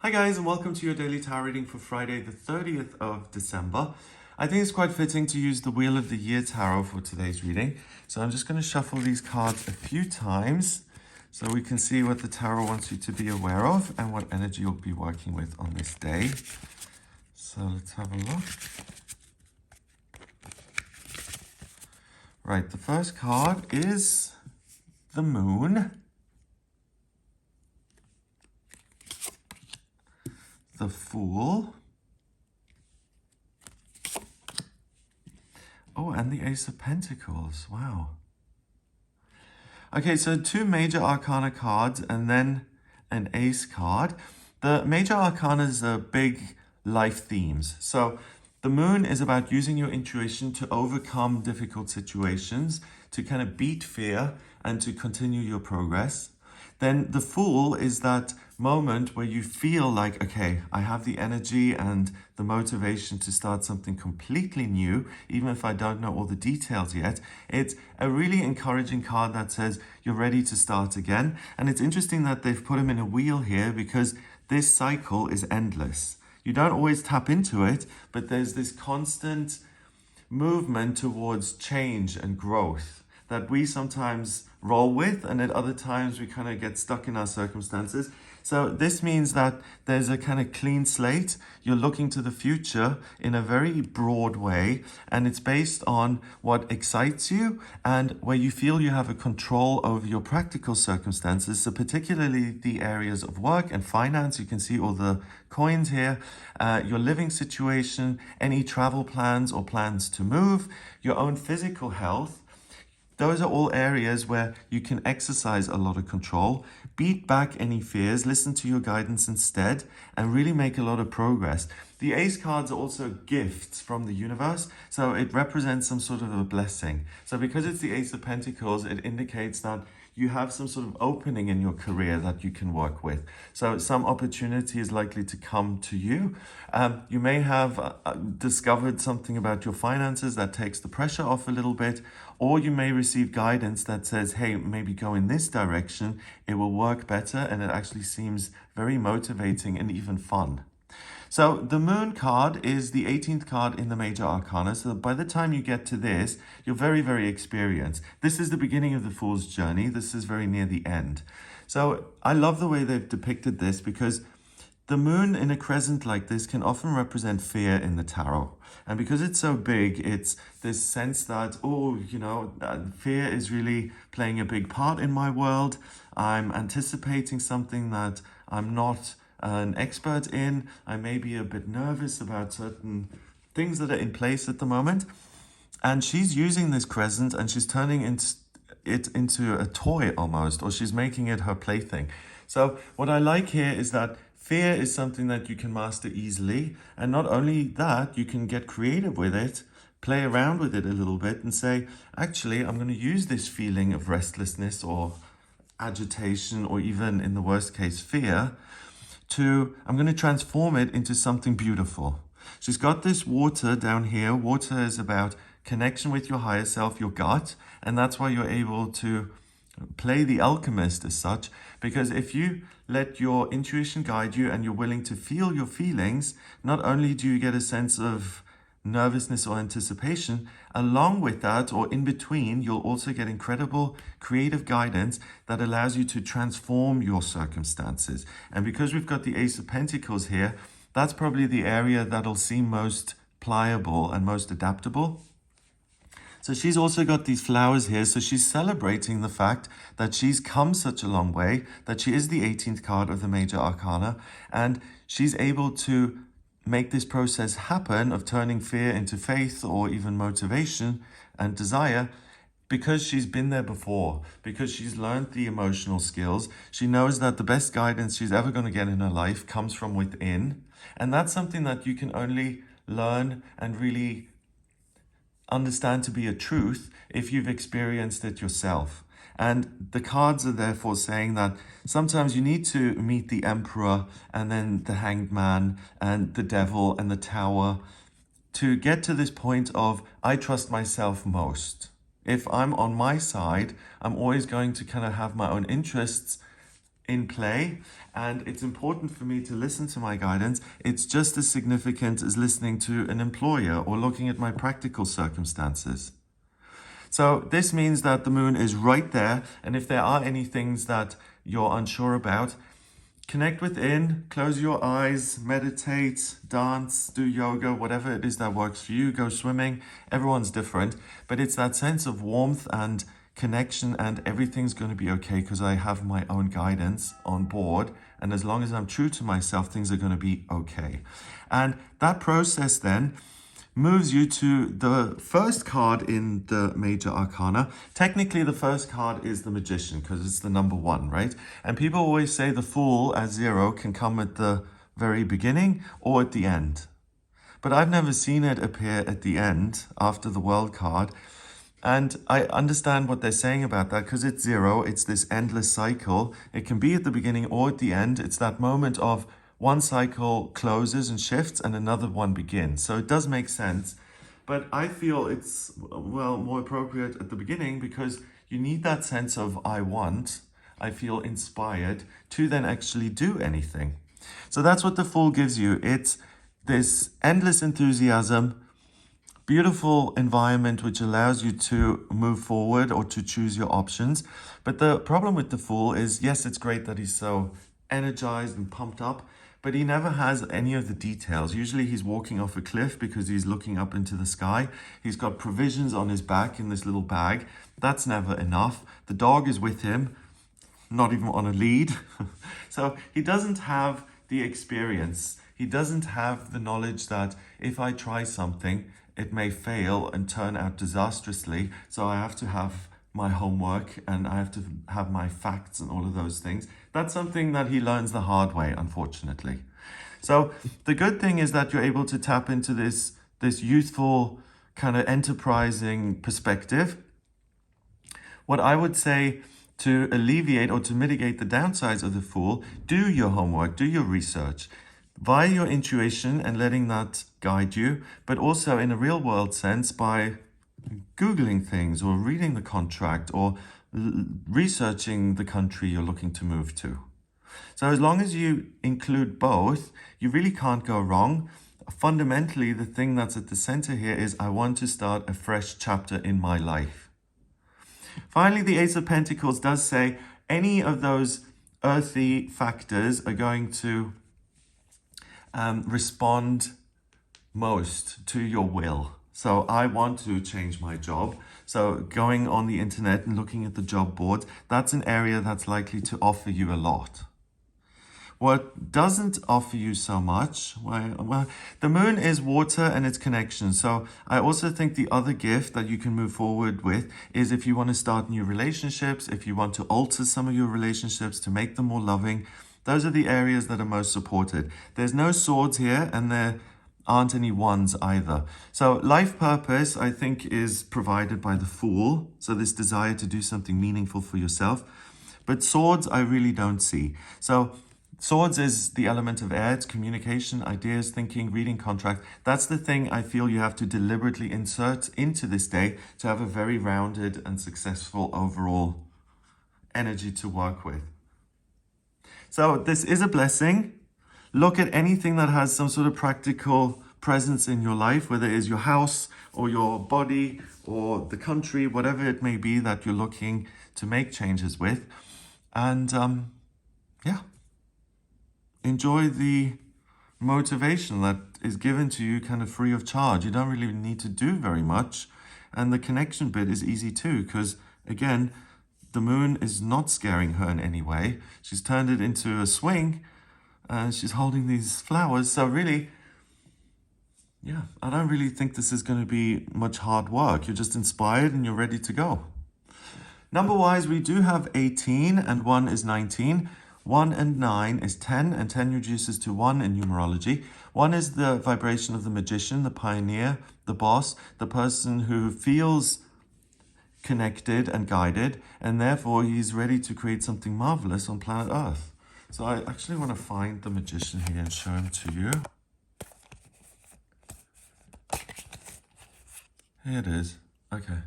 Hi guys, and welcome to your daily tarot reading for Friday the 30th of December. I think it's quite fitting to use the Wheel of the Year tarot for today's reading. So I'm just going to shuffle these cards a few times so we can see what the tarot wants you to be aware of and what energy you'll be working with on this day. So let's have a look. Right, the first card is the Moon, the Fool, oh, and the Ace of Pentacles. Wow. Okay, so two major arcana cards and then an ace card. The major arcanas are big life themes. So the Moon is about using your intuition to overcome difficult situations, to kind of beat fear and to continue your progress. Then the Fool is that moment where you feel like, okay, I have the energy and the motivation to start something completely new, even if I don't know all the details yet. It's a really encouraging card that says you're ready to start again. And it's interesting that they've put him in a wheel here because this cycle is endless. You don't always tap into it, but there's this constant movement towards change and growth that we sometimes roll with, and at other times we kind of get stuck in our circumstances. So this means that there's a kind of clean slate. You're looking to the future in a very broad way, and it's based on what excites you and where you feel you have a control over your practical circumstances. So particularly the areas of work and finance. You can see all the coins here, your living situation, any travel plans or plans to move, your own physical health. Those are all areas where you can exercise a lot of control, beat back any fears, listen to your guidance instead, and really make a lot of progress. The ace cards are also gifts from the universe, so it represents some sort of a blessing. So because it's the Ace of Pentacles, it indicates that you have some sort of opening in your career that you can work with. So some opportunity is likely to come to you. You may have discovered something about your finances that takes the pressure off a little bit, or you may receive guidance that says, hey, maybe go in this direction. It will work better, and it actually seems very motivating and even fun. So the Moon card is the 18th card in the major arcana. So by the time you get to this, you're very, very experienced. This is the beginning of the Fool's journey. This is very near the end. So I love the way they've depicted this because the Moon in a crescent like this can often represent fear in the tarot. And because it's so big, it's this sense that, fear is really playing a big part in my world. I'm anticipating something that I'm not an expert in. I may be a bit nervous about certain things that are in place at the moment. And she's using this crescent and she's turning it into a toy almost, or she's making it her plaything. So what I like here is that fear is something that you can master easily. And not only that, you can get creative with it, play around with it a little bit and say, actually, I'm going to use this feeling of restlessness or agitation, or even in the worst case, fear, I'm going to transform it into something beautiful. She's got this water down here. Water is about connection with your higher self, your gut, and that's why you're able to play the alchemist as such, because if you let your intuition guide you and you're willing to feel your feelings, not only do you get a sense of nervousness or anticipation, along with that or in between, you'll also get incredible creative guidance that allows you to transform your circumstances. And because we've got the Ace of Pentacles here, that's probably the area that'll seem most pliable and most adaptable. So she's also got these flowers here. So she's celebrating the fact that she's come such a long way, that she is the 18th card of the major arcana, and she's able to make this process happen of turning fear into faith or even motivation and desire because she's been there before, because she's learned the emotional skills. She knows that the best guidance she's ever going to get in her life comes from within. And that's something that you can only learn and really understand to be a truth if you've experienced it yourself. And the cards are therefore saying that sometimes you need to meet the Emperor and then the Hanged Man and the Devil and the Tower to get to this point of, I trust myself most. If I'm on my side, I'm always going to kind of have my own interests in play, and it's important for me to listen to my guidance. It's just as significant as listening to an employer or looking at my practical circumstances. So this means that the moon is right there, and if there are any things that you're unsure about, connect within, close your eyes, meditate, dance, do yoga, whatever it is that works for you, go swimming. Everyone's different, but it's that sense of warmth and connection, and everything's going to be okay because I have my own guidance on board. And as long as I'm true to myself, things are going to be okay. And that process then moves you to the first card in the major arcana. Technically, the first card is the Magician because it's the number 1, right? And people always say the Fool as 0 can come at the very beginning or at the end. But I've never seen it appear at the end after the World card. And I understand what they're saying about that because it's 0. It's this endless cycle. It can be at the beginning or at the end. It's that moment of one cycle closes and shifts and another one begins. So it does make sense. But I feel it's, well, more appropriate at the beginning because you need that sense of I feel inspired to then actually do anything. So that's what the Fool gives you. It's this endless enthusiasm, beautiful environment which allows you to move forward or to choose your options. But the problem with the Fool is, yes, it's great that he's so energized and pumped up, but he never has any of the details. Usually he's walking off a cliff because he's looking up into the sky. He's got provisions on his back in this little bag. That's never enough. The dog is with him, not even on a lead. So he doesn't have the experience. He doesn't have the knowledge that if I try something, it may fail and turn out disastrously. So I have to have my homework and I have to have my facts and all of those things. That's something that he learns the hard way, unfortunately. So the good thing is that you're able to tap into this youthful, kind of enterprising perspective. What I would say to alleviate or to mitigate the downsides of the Fool, do your homework, do your research, via your intuition and letting that guide you, but also in a real world sense by Googling things or reading the contract or researching the country you're looking to move to. So as long as you include both, you really can't go wrong. Fundamentally, the thing that's at the center here is I want to start a fresh chapter in my life. Finally, the Ace of Pentacles does say any of those earthy factors are going to respond most to your will. So I want to change my job. So going on the internet and looking at the job boards, that's an area that's likely to offer you a lot. What doesn't offer you so much, well, the moon is water and its connection. So I also think the other gift that you can move forward with is if you want to start new relationships, if you want to alter some of your relationships to make them more loving, those are the areas that are most supported. There's no swords here and there aren't any wands either. So life purpose, I think, is provided by the Fool. So this desire to do something meaningful for yourself. But swords, I really don't see. So swords is the element of air. It's communication, ideas, thinking, reading contract. That's the thing I feel you have to deliberately insert into this day to have a very rounded and successful overall energy to work with. So this is a blessing. Look at anything that has some sort of practical presence in your life, whether it is your house or your body or the country, whatever it may be that you're looking to make changes with. And yeah, enjoy the motivation that is given to you kind of free of charge. You don't really need to do very much. And the connection bit is easy too, because again, the moon is not scaring her in any way. She's turned it into a swing and she's holding these flowers. So really, yeah, I don't really think this is going to be much hard work. You're just inspired and you're ready to go. Number-wise, we do have 18 and 1 is 19. 1 and 9 is 10 and 10 reduces to 1 in numerology. 1 is the vibration of the magician, the pioneer, the boss, the person who feels connected and guided, and therefore he's ready to create something marvelous on planet Earth. So I actually want to find the magician here and show him to you. Here it is. Okay.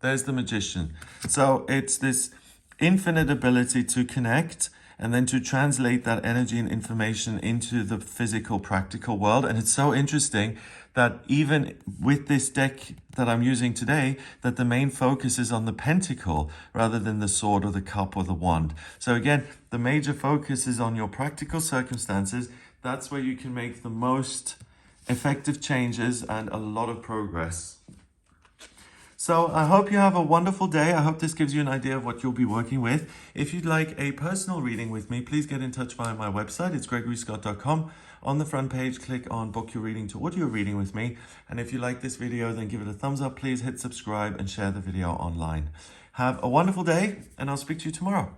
There's the magician. So it's this infinite ability to connect and then to translate that energy and information into the physical, practical world. And it's so interesting that even with this deck that I'm using today, that the main focus is on the pentacle rather than the sword or the cup or the wand. So again, the major focus is on your practical circumstances. That's where you can make the most effective changes and a lot of progress. So I hope you have a wonderful day. I hope this gives you an idea of what you'll be working with. If you'd like a personal reading with me, please get in touch via my website. It's gregoryscott.com. On the front page, click on book your reading to audio reading with me. And if you like this video, then give it a thumbs up. Please hit subscribe and share the video online. Have a wonderful day, and I'll speak to you tomorrow.